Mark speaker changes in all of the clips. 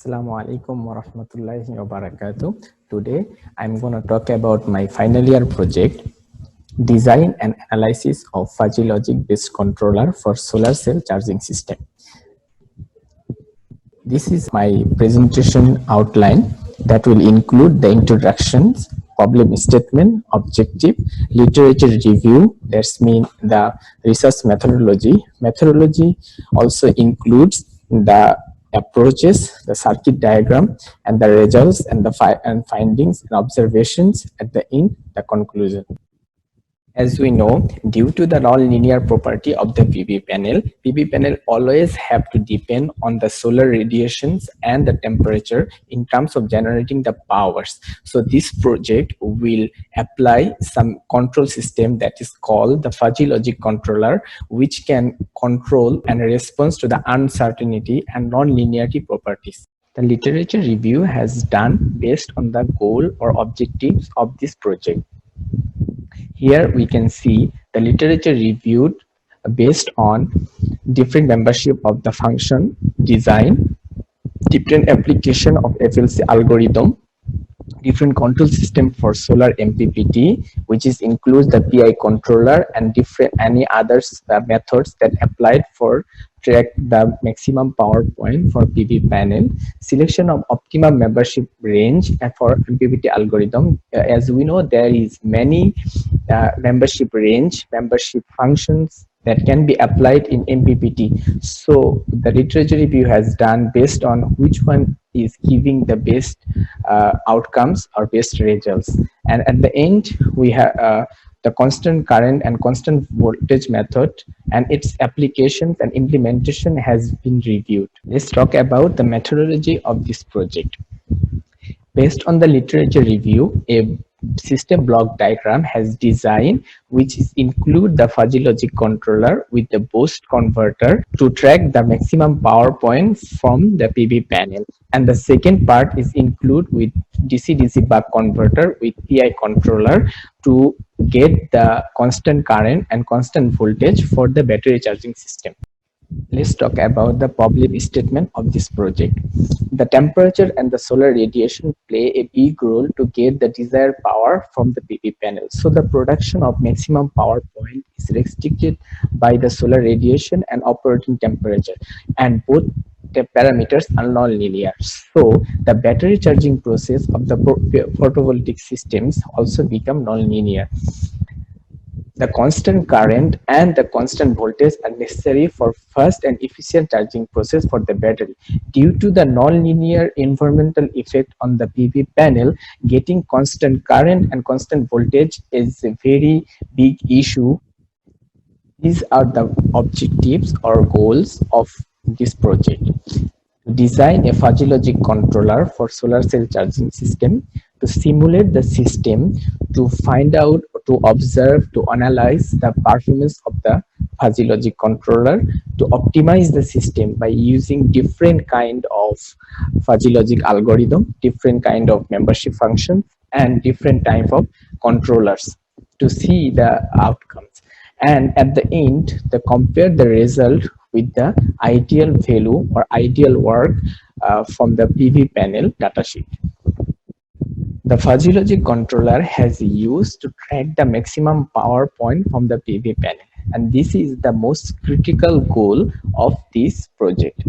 Speaker 1: Assalamu alaikum wa rahmatullahi wa barakatuh. Today I'm going to talk about my final year project, design and analysis of fuzzy logic based controller for solar cell charging system. This is my presentation outline that will include the introductions, problem statement, objective, literature review, that's mean the research methodology. Methodology also includes the approaches, the circuit diagram, and the results and the findings and observations at the end, the conclusion. As we know, due to the non-linear property of the PV panel always have to depend on the solar radiations and the temperature in terms of generating the powers. So this project will apply some control system that is called the fuzzy logic controller, which can control and respond to the uncertainty and non-linearity properties. The literature review has done based on the goal or objectives of this project. Here we can see the literature reviewed based on different membership of the function, design, different application of FLC algorithm, different control system for solar MPPT, which is includes the PI controller and different any others methods that applied for track the maximum power point for PV panel, selection of optimum membership range for MPPT algorithm. As we know, there is many membership range, membership functions that can be applied in MPPT. So the literature review has done based on which one is giving the best outcomes or best results. And at the end, we have the constant current and constant voltage method and its applications and implementation has been reviewed. Let's talk about the methodology of this project. Based on the literature review, a system block diagram has designed which is include the fuzzy logic controller with the boost converter to track the maximum power point from the PV panel, and the second part is include with DC-DC buck converter with PI controller to get the constant current and constant voltage for the battery charging system. Let's talk about the problem statement of this project. The temperature and the solar radiation play a big role to get the desired power from the PV panel. So the production of maximum power point is restricted by the solar radiation and operating temperature, and both the parameters are non-linear. So the battery charging process of the photovoltaic systems also become non-linear. The constant current and the constant voltage are necessary for fast and efficient charging process for the battery. Due to the non-linear environmental effect on the PV panel, getting constant current and constant voltage is a very big issue. These are the objectives or goals of this project. Design a fuzzy logic controller for solar cell charging system, to simulate the system, to find out, to observe, to analyze the performance of the fuzzy logic controller, to optimize the system by using different kind of fuzzy logic algorithm, different kind of membership functions, and different type of controllers to see the outcomes. And at the end, to compare the result with the ideal value or ideal work from the PV panel datasheet. The fuzzy logic controller has used to track the maximum power point from the PV panel, and this is the most critical goal of this project.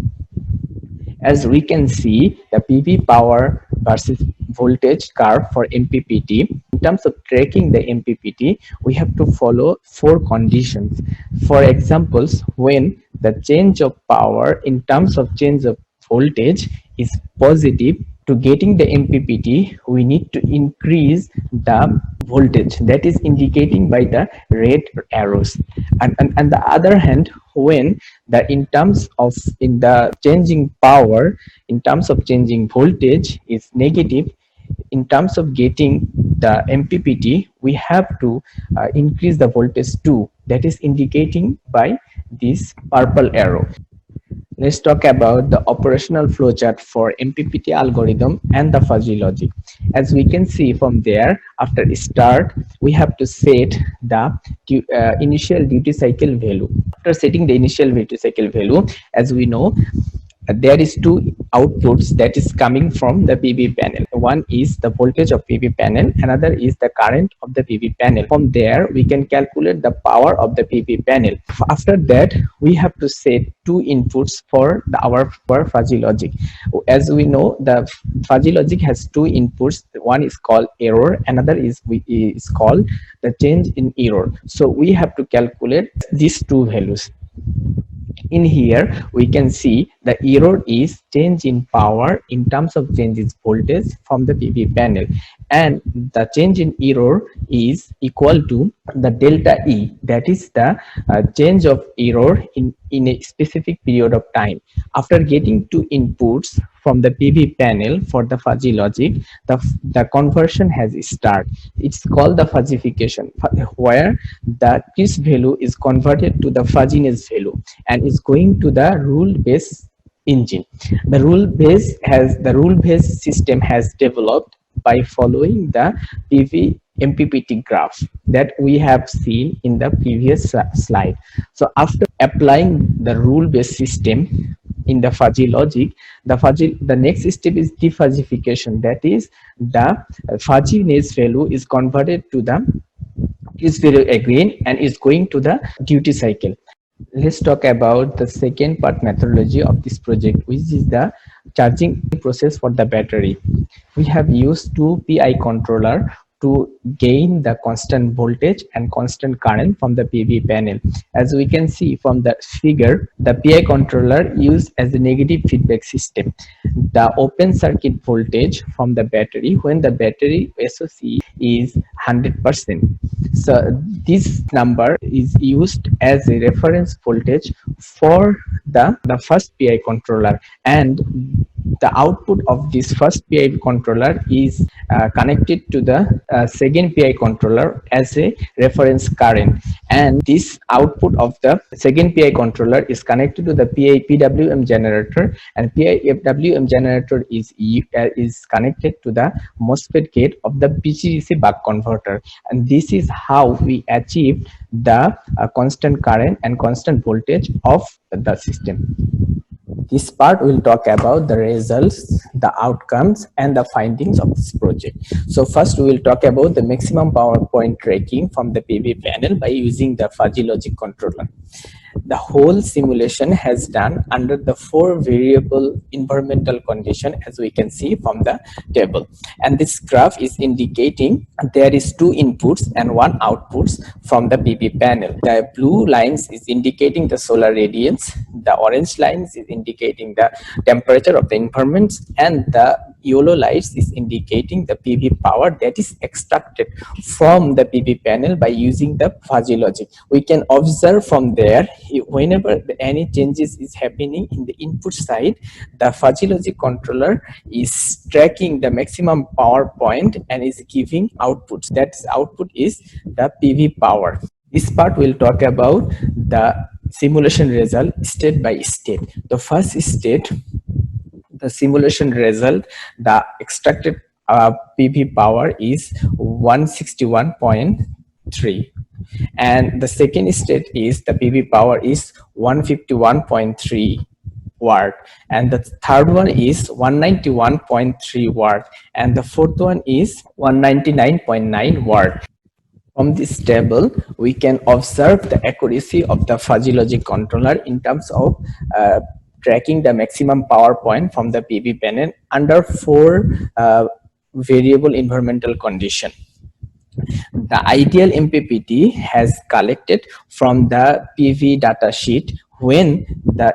Speaker 1: As we can see, the PV power versus voltage curve for MPPT. In terms of tracking the MPPT, we have to follow 4 conditions. For examples, when the change of power in terms of change of voltage is positive, to getting the MPPT, we need to increase the voltage that is indicating by the red arrows. And on the other hand, when the in the changing power, in terms of changing voltage is negative, in terms of getting the MPPT, we have to increase the voltage too. That is indicating by this purple arrow. Let's talk about the operational flowchart for MPPT algorithm and the fuzzy logic. As we can see from there, after start, we have to set the initial duty cycle value. After setting the initial duty cycle value, as we know, there is two outputs that is coming from the PV panel. One is the voltage of PV panel, another is the current of the PV panel. From there we can calculate the power of the PV panel. After that we have to set two inputs for our fuzzy logic. As we know, the fuzzy logic has two inputs. One is called error, another is called the change in error. So we have to calculate these two values. In here we can see the error is change in power in terms of change in voltage from the PV panel, and the change in error is equal to the delta E, that is the change of error in a specific period of time. After getting two inputs from the PV panel for the fuzzy logic, the conversion has started. It's called the fuzzification, where the Quiz value is converted to the fuzziness value and is going to the rule-based engine. The rule-based system has developed by following the PV MPPT graph that we have seen in the previous slide. So after applying the rule-based system in the fuzzy logic, the next step is defuzzification. That is, the fuzziness value is converted to the Quiz value again and is going to the duty cycle. Let's talk about the second part methodology of this project, which is the charging process for the battery. We have used two PI controller to gain the constant voltage and constant current from the PV panel. As we can see from the figure, the PI controller used as a negative feedback system. The open circuit voltage from the battery when the battery SOC is 100%. So this number is used as a reference voltage for the first PI controller, and the output of this first PI controller is connected to the second PI controller as a reference current, and this output of the second PI controller is connected to the PWM generator, and PWM generator is connected to the MOSFET gate of the BCDC buck converter, and this is how we achieve the constant current and constant voltage of the system. This part will talk about the results, the outcomes, and the findings of this project. So first we will talk about the maximum power point tracking from the PV panel by using the fuzzy logic controller. The whole simulation has done under the 4 variable environmental condition, as we can see from the table, and this graph is indicating there is 2 inputs and 1 outputs from the PV panel. The blue lines is indicating the solar radiance, the orange lines is indicating the temperature of the environment, and the yellow lights is indicating the PV power that is extracted from the PV panel by using the fuzzy logic. We can observe from there, whenever any changes is happening in the input side, the fuzzy logic controller is tracking the maximum power point and is giving outputs. That output is the PV power. This part will talk about the simulation result state by state. The first state, the simulation result, the extracted PV power is 161.3, and the second state is the PV power is 151.3 watt, and the third one is 191.3 watt, and the fourth one is 199.9 watt. From this table, we can observe the accuracy of the fuzzy logic controller in terms of tracking the maximum power point from the PV panel under 4 variable environmental condition. The ideal MPPT has collected from the PV data sheet when the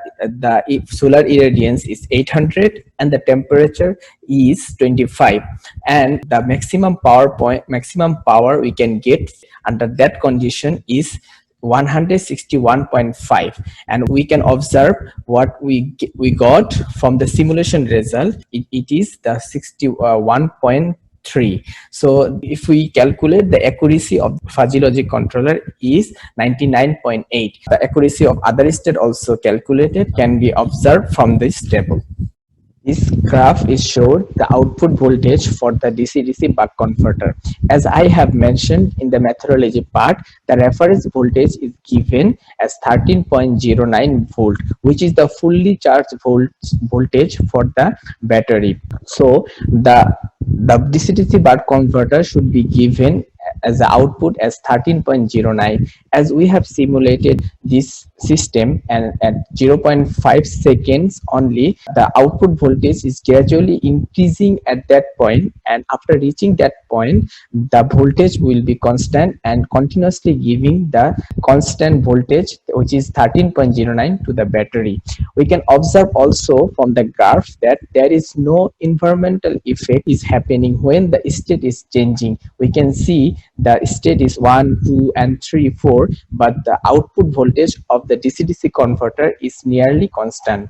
Speaker 1: solar irradiance is 800 and the temperature is 25, and the maximum power we can get under that condition is 161.5, and we can observe what we got from the simulation result. It is the 61.3. So if we calculate the accuracy of fuzzy logic controller is 99.8. The accuracy of other state also calculated can be observed from this table. This graph is showed the output voltage for the DC-DC buck converter. As I have mentioned in the methodology part, the reference voltage is given as 13.09 volt, which is the fully charged voltage for the battery. So the DC-DC buck converter should be given as the output as 13.09. As we have simulated this system, and at 0 0.5 seconds only the output voltage is gradually increasing at that point, and after reaching that point the voltage will be constant and continuously giving the constant voltage, which is 13.09 to the battery. We can observe also from the graph that there is no environmental effect is happening when the state is changing. We can see the state is 1, 2 and 3, 4, but the output voltage of the DC-DC converter is nearly constant.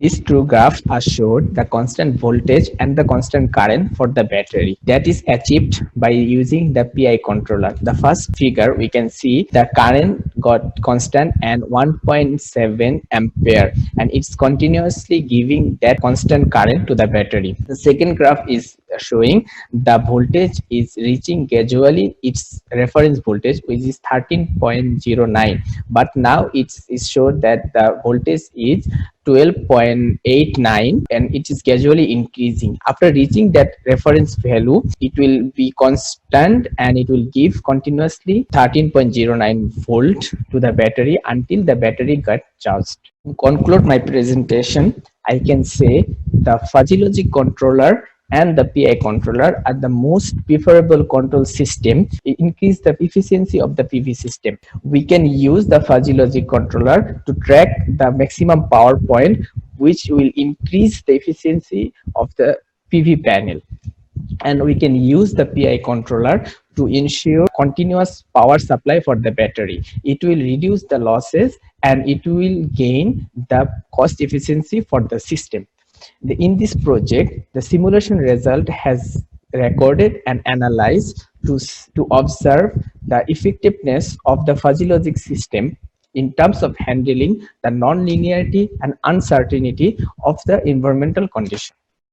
Speaker 1: These two graphs are showed the constant voltage and the constant current for the battery. That is achieved by using the PI controller. The first figure we can see the current got constant and 1.7 ampere, and it's continuously giving that constant current to the battery. The second graph is showing the voltage is reaching gradually its reference voltage, which is 13.09, but now it's showed that the voltage is 12.89 and it is gradually increasing. After reaching that reference value, it will be constant and it will give continuously 13.09 volt to the battery until the battery got charged. To conclude my presentation, I can say the fuzzy logic controller and the PI controller are the most preferable control system to increase the efficiency of the PV system. We can use the fuzzy logic controller to track the maximum power point, which will increase the efficiency of the PV panel. And we can use the PI controller to ensure continuous power supply for the battery. It will reduce the losses and it will gain the cost efficiency for the system. In this project, the simulation result has recorded and analyzed to observe the effectiveness of the fuzzy logic system in terms of handling the non-linearity and uncertainty of the environmental condition.